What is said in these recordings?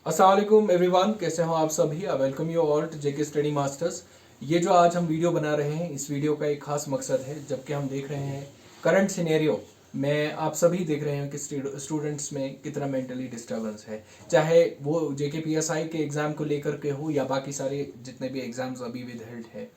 अस्सलाम वालेकुम एवरीवन, कैसे हो आप सभी। I welcome you all to JK study masters. ये जो आज हम वीडियो बना रहे हैं, इस वीडियो का एक खास मकसद है, जबकि हम देख रहे हैं करंट सिनेरियो में आप सभी देख रहे हैं कि स्टूडेंट्स में कितना मेंटली डिस्टर्बेंस है, चाहे वो जेके पीएसआई के एग्ज़ाम को लेकर के हो या बाकी सारे जितने भी एग्ज़ाम्स अभी विद हेल्ड है।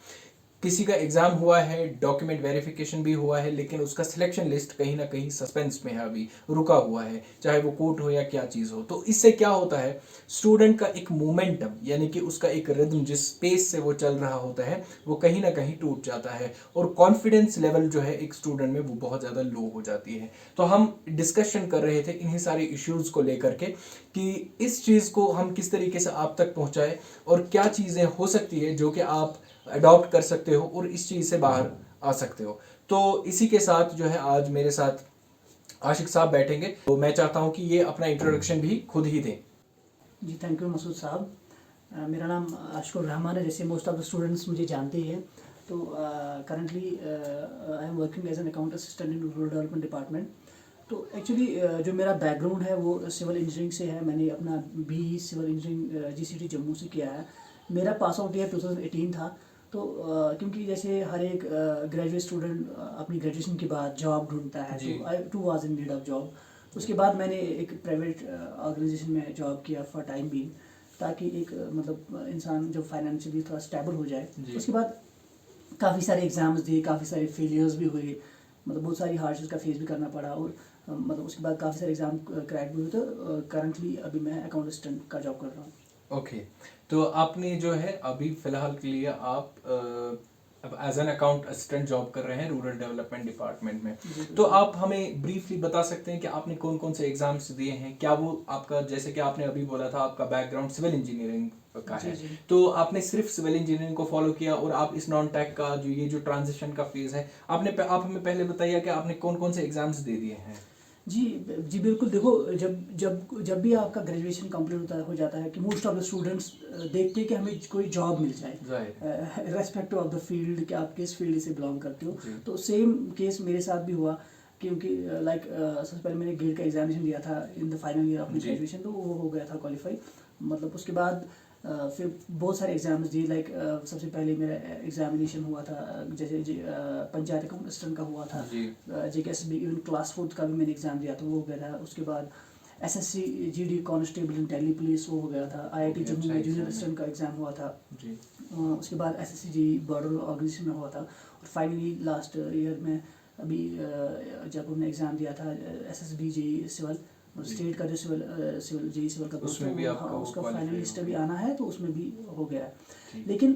किसी का एग्जाम हुआ है, डॉक्यूमेंट वेरिफिकेशन भी हुआ है, लेकिन उसका सिलेक्शन लिस्ट कहीं ना कहीं सस्पेंस में है, अभी रुका हुआ है, चाहे वो कोर्ट हो या क्या चीज़ हो। तो इससे क्या होता है, स्टूडेंट का एक मोमेंटम यानी कि उसका एक रिदम जिस पेस से वो चल रहा होता है वो कहीं ना कहीं टूट जाता है, और कॉन्फिडेंस लेवल जो है एक स्टूडेंट में वो बहुत ज़्यादा लो हो जाती है। तो हम डिस्कशन कर रहे थे इन्हीं सारे इश्यूज़ को लेकर के कि इस चीज़ को हम किस तरीके से आप तक पहुँचाएँ और क्या चीज़ें हो सकती है जो कि आप अडॉप्ट कर सकते हो और इस चीज़ से बाहर आ सकते हो। तो इसी के साथ जो है आज मेरे साथ आशिक साहब बैठेंगे, तो मैं चाहता हूं कि ये अपना इंट्रोडक्शन भी खुद ही दें। जी थैंक यू मसूद साहब। मेरा नाम आशिकुर रहमान है, जैसे मोस्ट ऑफ द स्टूडेंट्स मुझे जानते ही हैं। तो currently I am working as an account assistant in rural development department. तो एक्चुअली जो मेरा बैकग्राउंड है वो सिविल इंजीनियरिंग से है। मैंने अपना B civil engineering GCT Jammu से किया है। मेरा पास आउट ईयर 2018 था। तो क्योंकि जैसे हर एक ग्रेजुएट स्टूडेंट अपनी ग्रेजुएशन के बाद जॉब ढूंढता है, तो I too was in need of job. उसके बाद मैंने एक प्राइवेट ऑर्गेनाइजेशन में जॉब किया फॉर टाइम बीइंग, ताकि एक मतलब इंसान जब फाइनेंशियली थोड़ा स्टेबल हो जाए। उसके बाद काफ़ी सारे एग्ज़ाम्स दिए, काफ़ी सारे फेलियर्स भी हुए, मतलब बहुत सारी हार्डशिप्स का फेस भी करना पड़ा। और मतलब उसके बाद काफ़ी सारे एग्ज़ाम क्रैक भी हुए। तो करंटली अभी मैं अकाउंट असिस्टेंट का जॉब कर रहा हूँ। ओके, तो आपने जो है अभी फिलहाल के लिए आप अब as an account assistant job कर रहे हैं रूरल डेवलपमेंट डिपार्टमेंट में। तो आप हमें ब्रीफली बता सकते हैं कि आपने कौन कौन से एग्जाम्स दिए हैं, क्या वो आपका, जैसे कि आपने अभी बोला था आपका बैकग्राउंड सिविल इंजीनियरिंग का है, तो आपने सिर्फ सिविल इंजीनियरिंग को फॉलो किया और आप इस नॉन टेक का जो ये जो ट्रांजिशन का फेज है, आप हमें पहले बताइए कि आपने कौन कौन से एग्जाम्स दे दिए हैं। जी जी बिल्कुल। देखो, जब जब जब भी आपका ग्रेजुएशन कंप्लीट हो जाता है कि मोस्ट ऑफ द स्टूडेंट्स देखते हैं कि हमें कोई जॉब मिल जाए रेस्पेक्टिव ऑफ द फील्ड कि आप किस फील्ड से बिलोंग करते हो। तो सेम केस मेरे साथ भी हुआ, क्योंकि लाइक सबसे पहले मैंने गेट का एग्जामिनेशन दिया था in the final year of my graduation, तो वो हो गया था क्वालिफाई। मतलब उसके बाद फिर बहुत सारे एग्जाम्स दिए। लाइक सबसे पहले मेरा एग्जामिनेशन हुआ था जैसे पंचायत अकाउंट असिस्टेंट का हुआ था, JKSB इवन क्लास 4 का भी मैंने एग्ज़ाम दिया था, वो हो गया था। उसके बाद SSC GD कांस्टेबल इन दिल्ली पुलिस, वो हो गया था। IIT जम्मू में जूनियर असिस्टेंट का एग्ज़ाम हुआ था। उसके बाद SSC GD बॉर्डर ऑर्गेनाइजेशन में हुआ था। और फाइनली लास्ट ईयर में अभी जब हमने एग्ज़ाम दिया था SSB GD सिविल, स्टेट का जो सिविल JEE सिविल का पोस्ट है, हाँ उसका फाइनल लिस्ट अभी आना है, तो उसमें भी हो गया है। लेकिन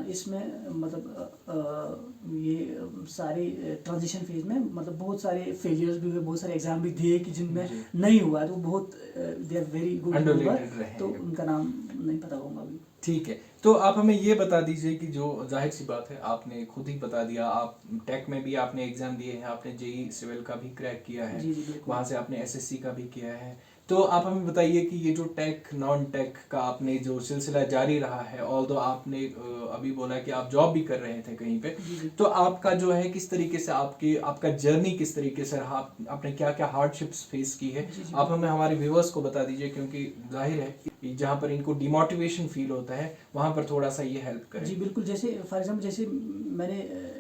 इसमें मतलब ये सारे ट्रांजिशन फेज में मतलब बहुत सारे फेलियर्स भी हुए, बहुत सारे एग्जाम भी दिए कि जिनमें नहीं हुआ है, तो बहुत दे आर वेरी गुड, तो उनका नाम नहीं पता होगा अभी। ठीक है, तो आप हमें ये बता दीजिए कि जो जाहिर सी बात है, आपने खुद ही बता दिया, आप टेक में भी आपने एग्जाम दिए हैं, आपने जेई सिविल का भी क्रैक किया है, वहाँ से आपने एसएससी का भी किया है। तो आप हमें बताइए कि ये जो टेक नॉन टेक का आपने जो सिलसिला जारी रहा है, ऑल्दो आपने अभी बोला कि आप जॉब भी कर रहे थे कहीं पे, तो आपका जो है किस तरीके से आपका जर्नी किस तरीके से रहा, आपने क्या क्या हार्डशिप्स फेस की है, आप हमें हमारे व्यूअर्स को बता दीजिए, क्योंकि जाहिर है जहाँ पर इनको डिमोटिवेशन फील होता है वहाँ पर थोड़ा सा ये हेल्प करे। जी बिल्कुल। जैसे फॉर एग्जाम्पल जैसे मैंने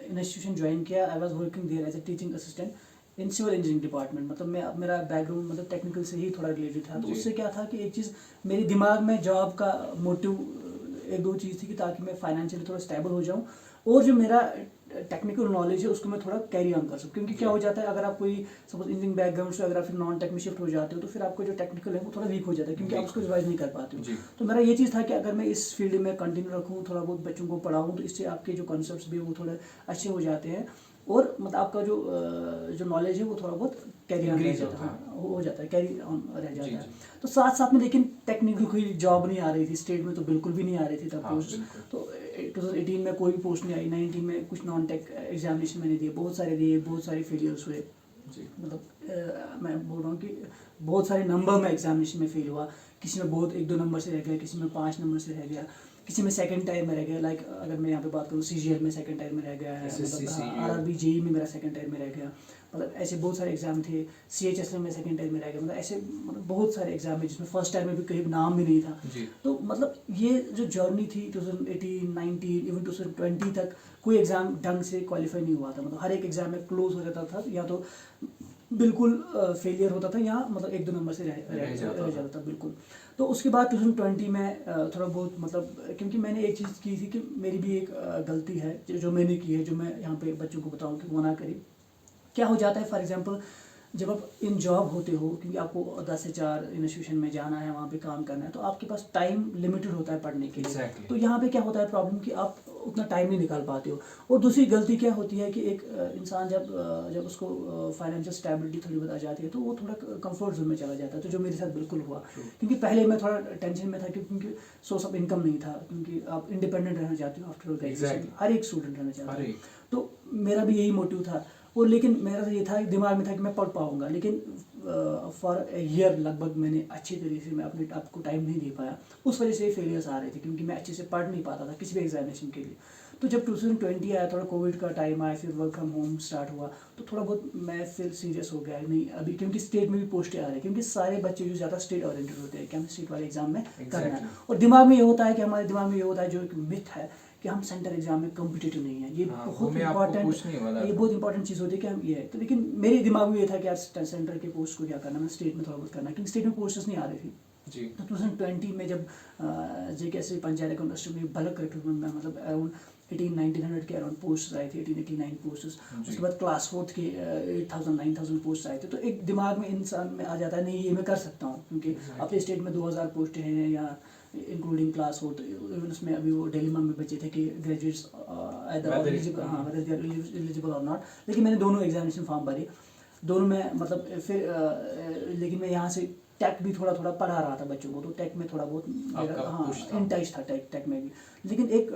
इंस्टीट्यूशन ज्वाइन किया, I was working there as a teaching assistant in civil engineering department. मतलब मेरा बैकग्राउंड मतलब टेक्निकल से ही थोड़ा रिलेटेड था। तो उससे क्या था कि एक चीज़ मेरे दिमाग में जॉब का मोटिव एक दो चीज़ थी कि ताकि मैं फाइनेंशियली थोड़ा स्टेबल हो जाऊँ, और जो मेरा टेक्निकल नॉलेज है उसको मैं थोड़ा कैरी ऑन कर सकूँ। क्योंकि क्या हो जाता है, अगर आप कोई सपोज इंजीनियरिंग बैकग्राउंड से अगर आप फिर नॉन टेक में शिफ्ट हो जाते हो, तो फिर आपको जो टेक्निकल है वो थोड़ा वीक हो जाता है, क्योंकि आप उसको रिवाइज नहीं कर पाते हो। तो मेरा ये चीज़ था कि अगर मैं इस फील्ड में कंटिन्यू रखूँ, थोड़ा बहुत बच्चों को पढ़ाऊँ, तो इससे आपके जो कॉन्सेप्ट्स भी वो थोड़े अच्छे हो जाते हैं, और मतलब आपका जो नॉलेज है वो थोड़ा बहुत कैरी ऑन रह जाता है, हो जाता है, कैरी ऑन रह जाता है। तो साथ साथ में लेकिन टेक्निकल कोई जॉब नहीं आ रही थी स्टेट में, तो बिल्कुल भी नहीं आ रही थी तब पोस्ट। तो 2018 में कोई भी पोस्ट नहीं आई, 19 में कुछ नॉन टेक एग्जामिनेशन मैंने दिए, बहुत सारे फेलियर्स हुए। मतलब मैं बोल रहा हूँ कि बहुत सारे नंबर में एग्जामिनेशन में फेल हुआ। किसी में बहुत 1-2 नंबर से रह गया, किसी में 5 नंबर से रह गया, किसी में सेकंड टाइम में रह गया। लाइक अगर मैं यहाँ पे बात करूँ CGL में सेकंड टाइम में रह गया है, मतलब RRB JEE में मेरा सेकंड टाइम में रह गया। मतलब ऐसे बहुत सारे एग्जाम थे। CHSL में सेकंड टाइम में रह गया, मतलब ऐसे मतलब बहुत सारे एग्जाम है जिसमें फर्स्ट टाइम में भी कहीं नाम भी नहीं था जी। तो मतलब ये जो जर्नी थी 2018, 19 इवन 2020 तक कोई एग्जाम ढंग से क्वालिफाई नहीं हुआ था। मतलब हर एक एग्जाम में क्लोज हो जाता था, या तो बिल्कुल फेलियर होता था, या मतलब 1-2 नंबर से रह जाता था बिल्कुल। तो उसके बाद 2020 में थोड़ा बहुत मतलब, क्योंकि मैंने एक चीज़ की थी कि मेरी भी एक गलती है जो मैंने की है, जो मैं यहाँ पे बच्चों को बताऊँ कि वो ना करें। क्या हो जाता है फॉर एग्जांपल, जब आप इन जॉब होते हो, क्योंकि आपको 10 से 4 इंस्टीट्यूशन में जाना है, वहाँ पे काम करना है, तो आपके पास टाइम लिमिटेड होता है पढ़ने के लिए। Exactly. तो यहाँ पे क्या होता है प्रॉब्लम कि आप उतना टाइम नहीं निकाल पाते हो। और दूसरी गलती क्या होती है कि एक इंसान जब उसको फाइनेंशियल स्टेबिलिटी थोड़ी बहुत आ जाती है तो वो थोड़ा कंफर्ट जोन में चला जाता है, तो जो मेरे साथ बिल्कुल हुआ। क्योंकि पहले मैं थोड़ा टेंशन में था क्योंकि सोर्स ऑफ इनकम नहीं था, क्योंकि आप इंडिपेंडेंट रहना चाहते हो आफ्टर ग्रेजुएशन, हर एक स्टूडेंट रहना चाहता है। तो मेरा भी यही मोटिव था। और लेकिन मेरा ये था, दिमाग में था कि मैं पढ़ पाऊंगा, लेकिन फॉर ईयर लगभग मैंने अच्छी तरीके से मैं अपने आप को टाइम नहीं दे पाया। उस वजह से फेलियर्स आ रहे थे, क्योंकि मैं अच्छे से पढ़ नहीं पाता था किसी भी एग्जामिनेशन के लिए। तो जब 2020 आया, थोड़ा कोविड का टाइम आया, फिर वर्क फ्रॉम होम स्टार्ट हुआ, तो थोड़ा बहुत मैं फिर सीरियस हो गया। नहीं अभी, क्योंकि स्टेट में भी पोस्टें आ रही है, क्योंकि सारे बच्चे जो ज़्यादा स्टेट ओरिएंटेड होते हैं कि हमें स्टेट वाले एग्जाम में करना है। और दिमाग में ये होता है कि हमारे दिमाग में ये होता है, जो एक मिथ है कि हम सेंटर एग्जाम में कम्पिटिटिव नहीं है। ये बहुत इंपॉर्टेंट चीज़ होती है कि हम ये है। तो लेकिन मेरे दिमाग में ये था कि यार सेंटर के पोस्ट को क्या करना, मैं स्टेट में थोड़ा बहुत करना, क्योंकि स्टेट में पोस्ट्स नहीं आ रही थी जी। तो 2020 में जब JKSC पंचायत अकाउंट में बल्क रिक्रूटमेंट में मतलब अराउंड 1800-1900 के अराउंड पोस्ट आए थे, 1889 पोस्ट। उसके बाद क्लास 4th के 8000-9000 पोस्ट आए थे। तो एक दिमाग में इंसान में आ जाता है, नहीं ये मैं कर सकता हूँ, क्योंकि अपने स्टेट में 2000 पोस्टें हैं, या इंक्लूडिंग क्लास 4। इवन उसमें अभी वो डिलेमा में बचे थे कि ग्रेजुएट्स एलिजिबल और नॉट। लेकिन मैंने दोनों एग्जामिनेशन फॉर्म भरे, दोनों में मतलब फिर लेकिन मैं यहाँ से टेक भी थोड़ा थोड़ा पढ़ा रहा था बच्चों को, तो टेक में थोड़ा बहुत मेरा इंटरेस्ट था टेक में भी। लेकिन एक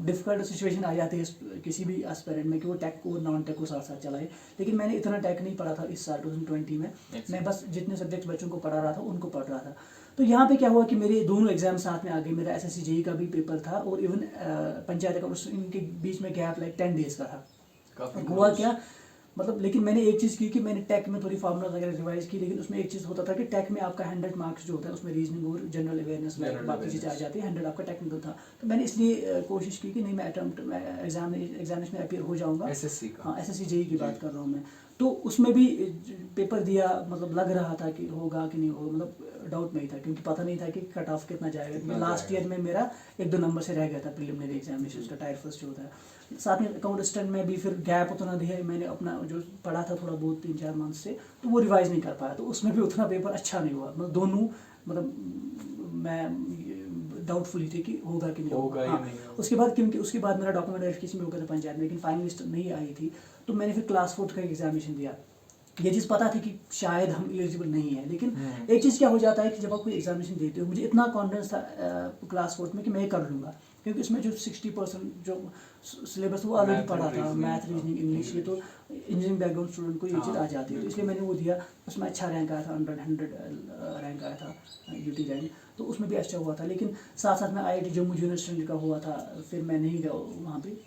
डिफिकल्ट सिचुएशन आ जाती है किसी भी एस्पिरेंट में कि वो टेक को नॉन टेक को साथ साथ चलाए। लेकिन मैंने इतना टेक नहीं पढ़ा था इस साल 2020 में। मैं बस जितने सब्जेक्ट बच्चों को पढ़ा रहा था उनको पढ़ रहा था। तो यहाँ पे क्या हुआ कि मेरे दोनों एग्जाम साथ में आ गए। मेरा SSC JEE का भी पेपर था, और इवन पंचायत का, इनके बीच में गैप लाइक 10 डेज का था। हुआ क्या मतलब, लेकिन मैंने एक चीज़ की कि मैंने टेक में थोड़ी फार्मूला वगैरह रिवाइज की। लेकिन उसमें एक चीज़ होता था कि टेक में आपका 100 मार्क्स जो होता है, उसमें रीजनिंग और जनरल अवेयरनेस में बाकी चीज़ें आ जाती है, 100 आपका टेक्निकल था। तो मैंने इसलिए कोशिश की कि नहीं मैं एग्जामिनेशन में अपीयर हो जाऊँगा। SSC JEE की बात कर रहा हूँ मैं। तो उसमें भी पेपर दिया, मतलब लग रहा था कि होगा कि नहीं होगा, मतलब डाउट नहीं था, क्योंकि पता नहीं था कि कट ऑफ कितना जाएगा। लास्ट ईयर में मेरा 1-2 नंबर से रह गया था प्रिलिमिनरी एग्जामिनेशन का, टायर फर्स्ट जो होता है। साथ में अकाउंट असिस्टेंट में भी फिर गैप उतना दिया, मैंने अपना जो पढ़ा था थोड़ा बहुत 3-4 मंथ से, तो वो रिवाइज नहीं कर पाया। तो उसमें भी उतना पेपर अच्छा नहीं हुआ। मतलब दोनों, मतलब मैं डाउटफुल ही थे कि होगा कि नहीं होगा। हाँ, उसके बाद क्योंकि उसके बाद मेरा डॉक्यूमेंट वेरिफिकेशन भी हो गया था पंचायत में, लेकिन फाइनल लिस्ट नहीं आई थी। तो मैंने फिर क्लास 4 का एग्जामिनेशन दिया। ये चीज़ पता थी कि शायद हम एलिजिबल नहीं है। लेकिन एक चीज़ क्या हो जाता है कि जब आप कोई एग्जामिनेशन देते हो, मुझे इतना कॉन्फिडेंस था क्लास 4 में कि मैं कर लूँगा, क्योंकि उसमें जो 60% जो सिलेबस वो ऑलरेडी पढ़ा था, मैथ, रीजनिंग, इंग्लिश। ये तो इंजीनियरिंग बैकग्राउंड स्टूडेंट को ये चीज़ आ जाती है। तो इसलिए मैंने वो दिया, उसमें अच्छा रैंक आया था, 100 रैंक आया था, UT रैंक। तो उसमें भी अच्छा हुआ था। लेकिन साथ साथ में IIT जम्मू यूनिवर्सिटी का हुआ था, फिर मैं नहीं गया वहाँ पर।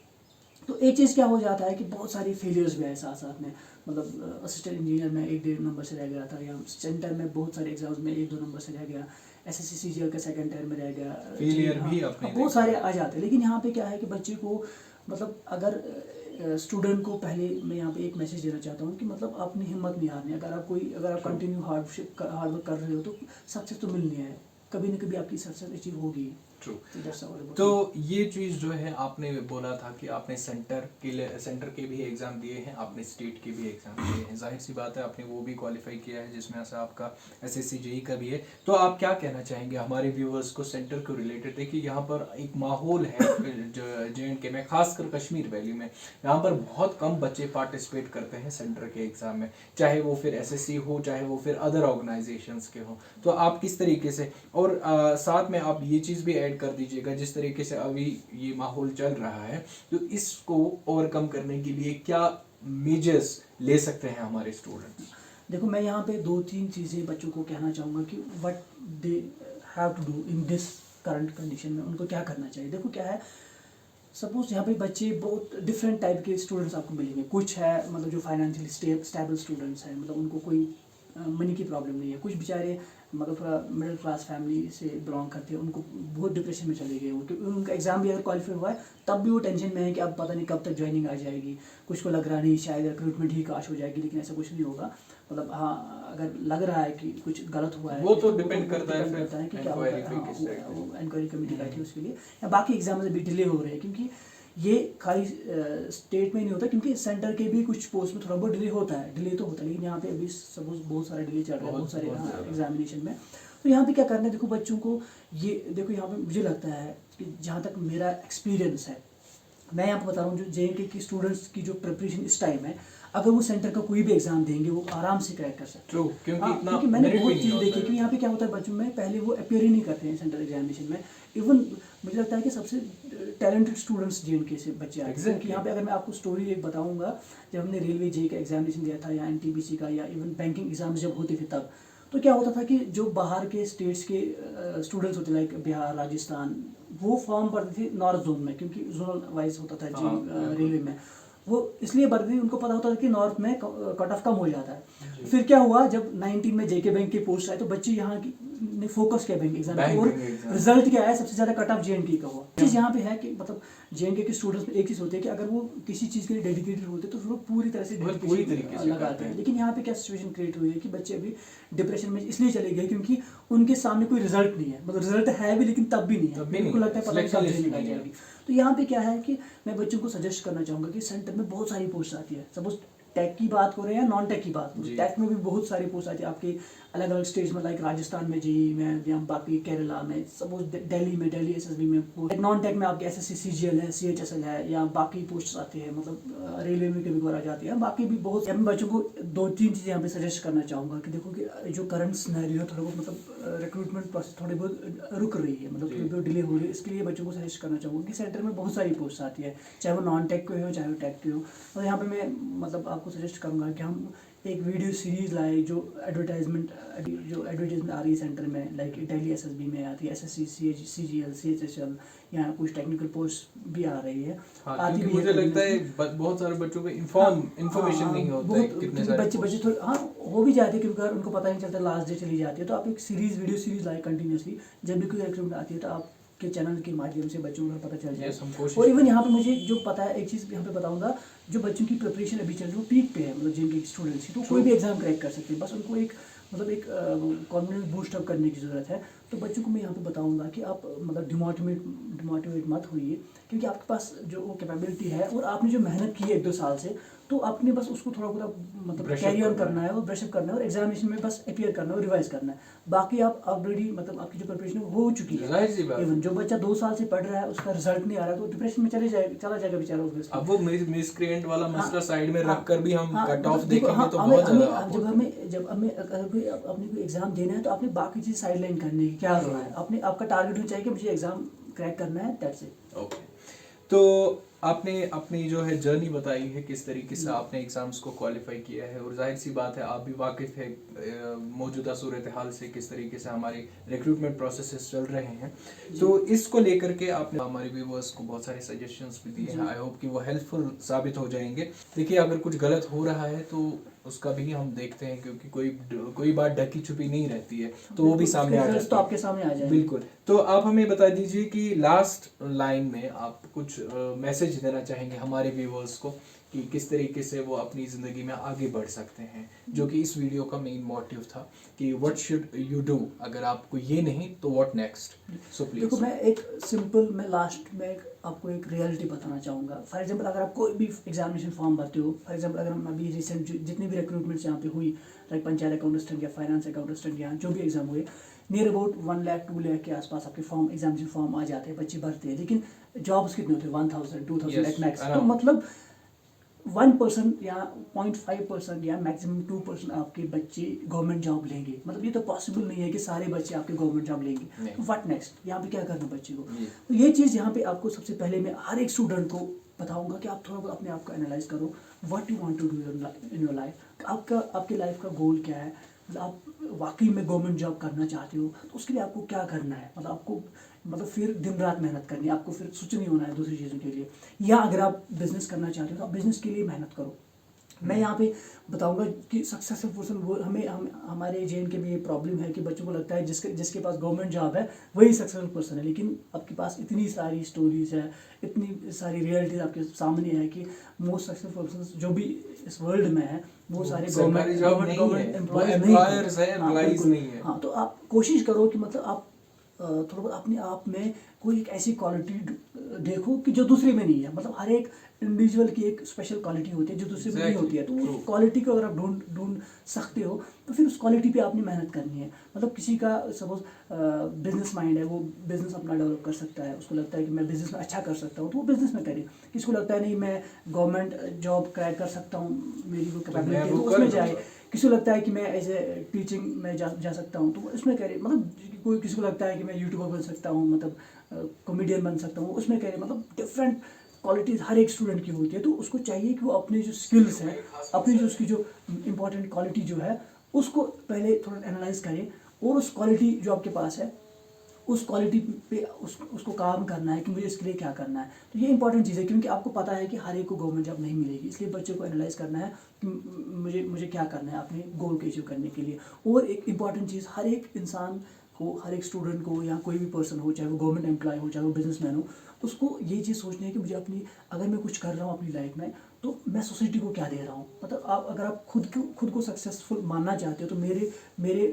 तो एक चीज़ क्या हो जाता है कि बहुत सारी फेलियर्स भी आए साथ साथ में। मतलब असिस्टेंट इंजीनियर में 1-1.5 नंबर से रह गया था, या सेंटर में बहुत सारे एग्जाम्स में 1-2 नंबर से रह गया, SSC CGL का सेकंड टायर में रह गया, फेलियर भी अपने बहुत सारे आ जाते हैं। लेकिन यहाँ पे क्या है कि बच्चे को, मतलब अगर स्टूडेंट को पहले मैं यहाँ पे एक मैसेज देना चाहता हूँ कि मतलब अपनी हिम्मत नहीं हारनी। अगर आप कंटिन्यू हार्ड वर्क कर रहे हो तो सक्सेस तो मिलनी है, कभी ना कभी आपकी सक्सेस अचीव होगी। ट्रू। तो ये चीज़ जो है आपने बोला था कि आपने सेंटर के भी एग्ज़ाम दिए हैं, आपने स्टेट के भी एग्ज़ाम दिए हैं, जाहिर सी बात है आपने वो भी क्वालिफाई किया है, जिसमें से आपका SSC JEE का भी है। तो आप क्या कहना चाहेंगे हमारे व्यूअर्स को सेंटर को रिलेटेड? देखिए यहाँ पर एक माहौल है JNK में, खासकर कश्मीर वैली में, यहाँ पर बहुत कम बच्चे पार्टिसिपेट करते हैं सेंटर के एग्ज़ाम में, चाहे वो फिर SSC हो, चाहे वो फिर अदर ऑर्गेनाइजेशंस के हों। तो आप किस तरीके से, और साथ में आप ये चीज़ भी ऐड कर दीजिएगा, जिस तरीके से अभी ये माहौल चल रहा है, तो इसको ओवरकम करने के लिए क्या मेजर्स ले सकते हैं हमारे स्टूडेंट? देखो, मैं यहाँ पे 2-3 चीज़ें बच्चों को कहना चाहूँगा कि what they have to do in this current condition में, उनको क्या करना चाहिए। देखो क्या है, सपोज यहाँ पे बच्चे बहुत डिफरेंट टाइप के स्टूडेंट्स आपको मिलेंगे। कुछ है मतलब जो फाइनेंशियली स्टेबल स्टूडेंट्स हैं, मतलब उनको कोई मनी की प्रॉब्लम नहीं है। कुछ बेचारे मतलब थोड़ा मिडिल क्लास फैमिली से बिलोंग करते हैं, उनको बहुत डिप्रेशन में चले गए, उनका एग्जाम भी अगर क्वालिफाई हुआ है तब भी वो टेंशन में है कि अब पता नहीं कब तक ज्वाइनिंग आ जाएगी। कुछ को लग रहा नहीं शायद रिक्रूटमेंट ही काश हो जाएगी, लेकिन ऐसा कुछ नहीं होगा। मतलब हाँ, अगर लग रहा है कि कुछ गलत हुआ है वो तो डिपेंड करता है कि क्या होगा। वो इंक्वायरी कमेटी बैठी है उसके लिए, या बाकी एग्जाम अभी डिले हो रहे हैं, क्योंकि ये खाली स्टेट में नहीं होता, क्योंकि सेंटर के भी कुछ पोस्ट में थोड़ा बहुत डिले होता है। डिले तो होता है, लेकिन यहाँ पे अभी सपोज बहुत सारा डिले चल रहा है, बहुत सारे एग्जामिनेशन में। तो यहाँ पे क्या करना है, देखो बच्चों को ये देखो, यहाँ पे मुझे लगता है कि जहाँ तक मेरा एक्सपीरियंस है, मैं यहाँ पे बता रहा हूँ, जो JNK की स्टूडेंट्स की जो प्रिपरेशन इस टाइम है, अगर वो सेंटर का कोई भी एग्जाम देंगे वो आराम से क्रैक कर सकते हैं। क्योंकि मैंने बहुत चीज़ देखी कि यहाँ पे क्या होता है, बच्चों में पहले वो अपीयर ही नहीं करते हैं सेंट्रल एग्जामिनेशन में। इवन मुझे लगता है कि सबसे टैलेंटेड स्टूडेंट्स JNK से बच्चे आते हैं। क्योंकि यहाँ पे अगर मैं आपको स्टोरी एक बताऊँगा, जब हमने रेलवे JEE का एग्जामिनेशन दिया था, या NTPC का, या इवन बैंकिंग एग्जाम्स जब होते थे, तब तो क्या होता था कि जो बाहर के स्टेट्स के स्टूडेंट्स होते, लाइक बिहार, राजस्थान, वो फॉर्म भरते थे नॉर्थ जोन में, क्योंकि जोनल वाइज होता था रेलवे में। वो इसलिए भरते थे, उनको पता होता था कि नॉर्थ में कट ऑफ कम हो जाता है। फिर क्या हुआ, जब 19 में JK बैंक के पोस्ट आए, तो बच्चे यहाँ की ने फोकस किया बैंक एग्जाम पे, और रिजल्ट क्या है, सबसे ज़्यादा कट ऑफ JNK का हुआ। चीज़ यहाँ पे है कि मतलब JNK के स्टूडेंट्स में एक चीज़ होती है कि अगर वो किसी चीज़ के लिए डेडिकेटेड होते हैं तो वो पूरी तरह से डेडिकेशन लगाते हैं। लेकिन यहाँ पे क्या सिचुएशन क्रिएट हुई है कि बच्चे अभी डिप्रेशन में इसलिए चले गए क्योंकि उनके सामने कोई रिजल्ट नहीं है। मतलब रिजल्ट है भी, लेकिन तब भी नहीं है, उनको लगता है पता नहीं कब ट्रेनिंग आ जाएगी। तो यहाँ पे क्या है कि मैं बच्चों को सजेस्ट करना चाहूँगा कि सेंटर में बहुत सारी पोस्ट आती है। सपोज टेक की बात करें या नॉन टेक की बात करें, टेक में भी बहुत सारी पोस्ट आती है आपके अलग अलग स्टेट्स में, लाइक राजस्थान में JEE में, या बाकी केरला में, सपोज दिल्ली में दिल्ली SSB में पोस्ट। नॉन टेक में आपके SSC CGL है, CHSL है, या बाकी पोस्ट आती है, मतलब रेलवे में कभी कभार आ जाती है। बाकी भी बहुत, मैं बच्चों को 2-3 चीज़ें यहाँ पे सजेस्ट करना चाहूँगा कि देखो कि जो करंट सिनेरियो है, थोड़ा बहुत मतलब रिक्रूटमेंट प्रोसेस थोड़ी बहुत रुक रही है, मतलब थोड़ी बहुत डिले हो रही है। इसके लिए बच्चों को सजेस्ट करना चाहूँगा कि सेंटर में बहुत सारी पोस्ट आती है, चाहे वो नॉन टेक की हो चाहे वो टेक की हो। तो यहाँ पे मैं मतलब आपको सजेस्ट करूँगा कि हम एक वीडियो सीरीज़ लाए, जो एडवर्टाइजमेंट आ रही है सेंटर में, लाइक दिल्ली SSB में आती है, SSC CGL CHSL, यहाँ कुछ टेक्निकल पोस्ट भी आ रही है। आती भी मुझे लगता है बहुत सारे बच्चों को इन्फॉर्मेशन नहीं होता है, कितने सारे बच्चे थोड़े हो भी जाते हैं, क्योंकि अगर उनको पता नहीं चलता, लास्ट डे चली जाती है। तो आप एक वीडियो सीरीज लाए कंटिन्यूसली, जब भी कोई रिक्रूटमेंट आती है तो आपके चैनल के माध्यम से बच्चों को पता चल जाए। और इवन यहाँ पे मुझे जो पता है, एक चीज़ यहाँ पे बताऊँगा, जो बच्चों की प्रिपरेशन अभी चल रही है वो पीक पे है, मतलब JNK के स्टूडेंट्स की, तो कोई भी एग्जाम क्रैक कर सकते हैं। बस उनको एक मतलब एक कॉन्फिडेंस बूस्ट अप करने की ज़रूरत है। तो बच्चों को मैं यहाँ पे बताऊँगा कि आप मतलब डिमोटिवेट मत होइए, क्योंकि आपके पास जो वो कैपेबिलिटी है, और आपने जो मेहनत की है 1-2 साल से, तो आपने बस उसको थोड़ा थोड़ा मतलब कैरी ऑन करना है, और ब्रशअप करना है, और एग्जामिनेशन में बस अपीयर करना है और रिवाइज करना है। बाकी आप ऑलरेडी मतलब आपकी जो प्रिपरेशन हो चुकी है। इवन जो बच्चा 2 साल से पढ़ रहा है, उसका रिजल्ट नहीं आ रहा है, तो डिप्रेशन में चला जाएगा बेचारा। अब वो मिसक्रिएंट वाला मसला साइड में रख कर भी हम कट ऑफ देखेंगे तो बहुत ज़्यादा। जब हमें अगर कोई एग्जाम देना है, तो आपने बाकी चीज़ साइडलाइन करनी है, क्या करना है, आपने आपका टारगेट होना चाहिए कि मुझे एग्जाम क्रैक करना है, दैट्स इट। ओके, तो आपने अपनी जो है जर्नी बताई है, किस तरीके से आपने एग्जाम्स को क्वालिफाई किया है, और जाहिर सी बात है आप भी वाकिफ़ है मौजूदा सूरत हाल से, किस तरीके से हमारे रिक्रूटमेंट प्रोसेसेस चल रहे हैं। तो इसको लेकर के आपने हमारे व्यूअर्स को बहुत सारे सजेशंस भी दिए हैं। आई होप कि वो हेल्पफुल साबित हो जाएंगे। देखिए, अगर कुछ गलत हो रहा है तो उसका भी हम देखते हैं, क्योंकि कोई बात ढकी छुपी नहीं रहती है, तो वो भी सामने आ जाती है, तो आपके सामने आ जाए। बिल्कुल। तो आप हमें बता दीजिए कि लास्ट लाइन में आप कुछ मैसेज देना चाहेंगे हमारे व्यूअर्स को, कि किस तरीके से वो अपनी ज़िंदगी में आगे बढ़ सकते हैं, जो कि इस वीडियो का मेन मोटिव था कि व्हाट शुड यू डू, अगर आपको ये नहीं तो व्हाट नेक्स्ट। So please. देखो, मैं लास्ट में आपको एक रियलिटी बताना चाहूँगा। फॉर एग्जांपल, अगर आप कोई भी एग्जामिनेशन फॉर्म भरते हो, फॉर एग्जांपल अगर हम अभी रिसेंट जितनी भी रिक्रूटमेंट्स यहाँ पे हुई, लाइक पंचायत अकाउंटेंट या फाइनेंस अकाउंटेंट, यहाँ जो भी एग्जाम हुए, नियर अबाउट 1 लाख 2 लाख के आसपास आपके एग्जामिनेशन फॉर्म आ जाते हैं, बच्चे भरते हैं, लेकिन जॉब्स कितने होते हैं, 1000 2000 मैक्स। तो मतलब 1% या 0.5% या मैक्सिमम 2% आपके बच्चे गवर्नमेंट जॉब लेंगे। मतलब ये तो पॉसिबल नहीं है कि सारे बच्चे आपके गवर्नमेंट जॉब लेंगे। तो व्हाट नेक्स्ट, यहाँ पे क्या करना बच्चे को। तो ये चीज़ यहाँ पे आपको सबसे पहले मैं हर एक स्टूडेंट को बताऊंगा कि आप थोड़ा बहुत अपने आप को एनालाइज करो, what you want to do in your life. आपकी लाइफ का गोल क्या है, मतलब आप वाकई में गवर्नमेंट जॉब करना चाहते हो तो उसके लिए आपको क्या करना है, मतलब आपको मतलब फिर दिन रात मेहनत करनी है, आपको फिर स्विच नहीं होना है दूसरी चीज़ों के लिए। या अगर आप बिजनेस करना चाहते हो तो आप बिजनेस के लिए मेहनत करो। मैं यहाँ पे बताऊंगा कि सक्सेसफुल पर्सन वो हमारे जे.एन.के में ये प्रॉब्लम है कि बच्चों को लगता है जिसके पास गवर्नमेंट जॉब है वही सक्सेसफुल पर्सन है, लेकिन आपके पास इतनी सारी स्टोरीज है, इतनी सारी रियलिटीज आपके सामने है कि मोस्ट सक्सेसफुल पर्सन जो भी इस वर्ल्ड में है वो सारे गवर्नमेंट एम्प्लॉयज नहीं है। हाँ, तो आप कोशिश करो कि मतलब आप थोड़ा बहुत अपने आप में कोई एक ऐसी क्वालिटी देखो कि जो दूसरे में नहीं है। मतलब हर एक इंडिविजुअल की एक स्पेशल क्वालिटी होती है जो दूसरे में नहीं होती है, तो उस क्वालिटी को अगर आप ढूंढ सकते हो तो फिर उस क्वालिटी पे आपने मेहनत करनी है। मतलब किसी का सपोज बिजनेस माइंड है, वो बिजनेस अपना डेवलप कर सकता है, उसको लगता है कि मैं बिजनेस में अच्छा कर सकता हूँ तो वो बिजनेस में करे। किसी को लगता है नहीं मैं गवर्नमेंट जॉब क्रैक कर सकता हूँ, मेरी वो कैपेबिलिटी है तो उसमें जाए। किसी को लगता है कि मैं एज ए टीचिंग में जा सकता हूँ तो वो उसमें करे। मतलब कोई किसी को लगता है कि मैं यूट्यूबर बन सकता हूँ, मतलब कॉमेडियन बन सकता हूँ, उसमें करे। मतलब डिफरेंट क्वालिटीज़ हर एक स्टूडेंट की होती है, तो उसको चाहिए कि वो अपने जो स्किल्स हैं, अपनी जो उसकी जो इम्पोर्टेंट क्वालिटी जो है उसको पहले थोड़ा एनालाइज करें और उस क्वालिटी जो आपके पास है उस क्वालिटी पे उसको काम करना है कि मुझे इसके लिए क्या करना है। तो ये इंपॉर्टेंट चीज़ है क्योंकि आपको पता है कि हर एक को गवर्नमेंट जॉब नहीं मिलेगी, इसलिए बच्चे को एनालाइज करना है कि मुझे क्या करना है अपने गोल को अचीव करने के लिए। और एक इम्पॉर्टेंट चीज़, हर एक इंसान को, हर एक स्टूडेंट को या कोई भी पर्सन हो, चाहे वो गवर्नमेंट एम्प्लॉय हो चाहे वो बिजनेसमैन हो, उसको ये चीज़ सोचनी है कि मुझे अपनी, अगर मैं कुछ कर रहा हूँ अपनी लाइफ में तो मैं सोसाइटी को क्या दे रहा हूँ। मतलब अगर आप खुद को सक्सेसफुल मानना चाहते हो तो मेरे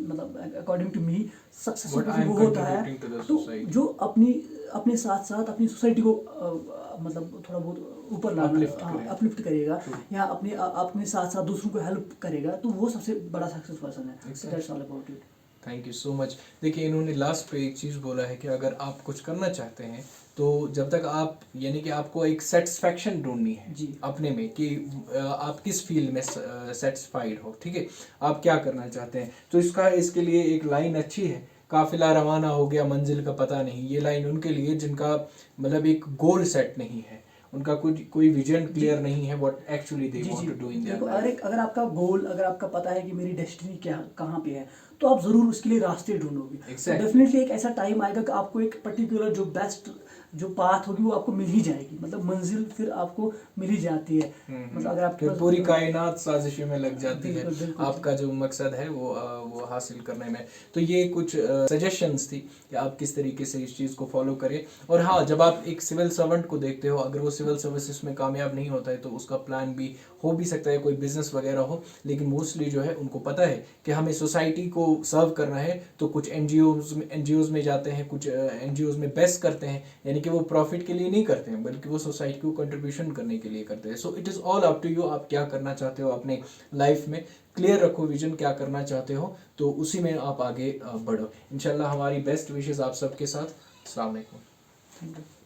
मतलब अकॉर्डिंग टू मी सक्सेसफुल वो होता है तो जो अपने साथ साथ अपनी सोसाइटी को मतलब थोड़ा बहुत ऊपर लाना, अपलिफ्ट करेगा या अपने साथ साथ दूसरों को हेल्प करेगा, तो वो सबसे बड़ा सक्सेस पर्सन है। That's all about it. Thank you so much. देखिए इन्होंने लास्ट पे एक चीज़ बोला है कि अगर आप कुछ करना चाहते हैं तो जब तक आप, यानी कि आपको एक सेटिस्फैक्शन ढूंढनी है जी अपने में कि आप किस फील्ड में सेटिस्फाइड हो, ठीक है, आप क्या करना चाहते हैं। तो इसके लिए एक लाइन अच्छी है, काफिला रवाना हो गया मंजिल का पता नहीं। ये लाइन उनके लिए जिनका मतलब एक गोल सेट नहीं है, उनका कोई विजन क्लियर नहीं है what actually they want to do in their life. अगर आपका गोल, अगर आपका पता है कि मेरी डेस्टिनी क्या कहाँ पे है तो आप जरूर उसके लिए रास्ते ढूंढोगे। डेफिनेटली एक ऐसा टाइम आएगा कि आपको एक पर्टिकुलर जो बेस्ट जो पाथ होगी वो आपको मिल ही जाएगी। मतलब मंजिल फिर आपको मिल ही जाती है। मतलब अगर आपके पास पूरी कायनात साजिशों में लग जाती है आपका जो मकसद है वो हासिल करने में। तो ये कुछ सजेशंस थी कि आप किस तरीके से इस चीज़ को फॉलो करें। और हाँ, जब आप एक सिविल सर्वेंट को देखते हो, अगर वो सिविल सर्विसेज में कामयाब नहीं होता है तो उसका प्लान भी हो भी सकता है कोई बिजनेस वगैरह हो, लेकिन मोस्टली जो है उनको पता है कि हमें सोसाइटी को सर्व करना है तो कुछ एनजीओज में जाते हैं, कुछ एनजीओज में बेस्ट करते हैं, यानी कि वो प्रॉफिट के लिए नहीं करते हैं बल्कि वो सोसाइटी को कंट्रीब्यूशन करने के लिए करते हैं। So it is all up to you, आप क्या करना चाहते हो अपने लाइफ में। क्लियर रखो विजन, क्या करना चाहते हो, तो उसी में आप आगे बढ़ो। इंशाल्लाह हमारी बेस्ट विशेस आप सबके साथ। अस्सलाम वालेकुम। Thank you.